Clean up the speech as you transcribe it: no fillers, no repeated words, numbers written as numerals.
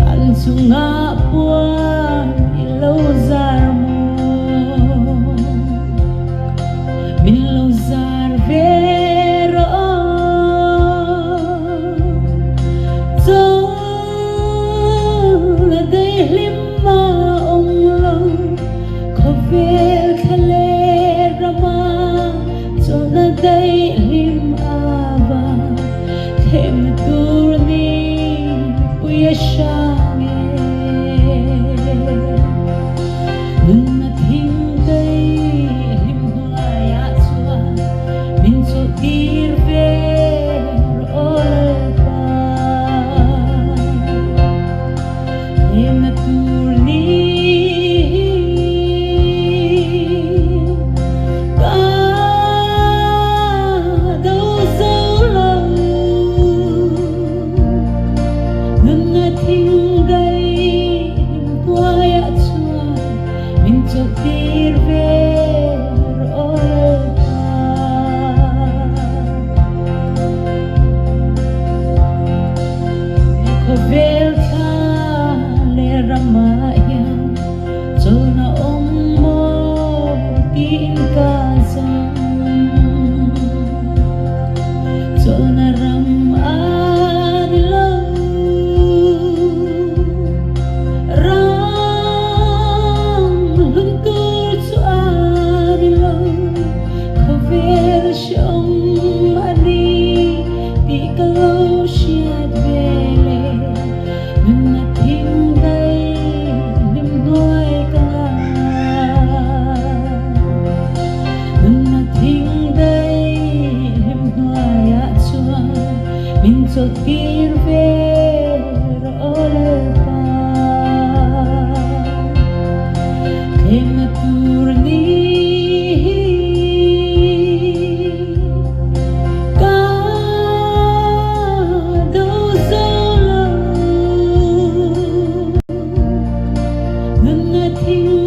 Anh chung ngã buồn lâu dài mồ mình lâu dài về rõ gió là đây lim mà ông lòng có về khá lê ra mà cho là đây lim ava thêm tu ni Yeshame Nuna thing day lim ya chua min cho tir ver olpa em tur ni ka do so lâu thing day ya chua min cho tir ver olpa ko vel tha le ramaya cho na om mo tin ka zam cho na ram min cho tir ver olpa thêm tur ni ka do so lâu ngân thinh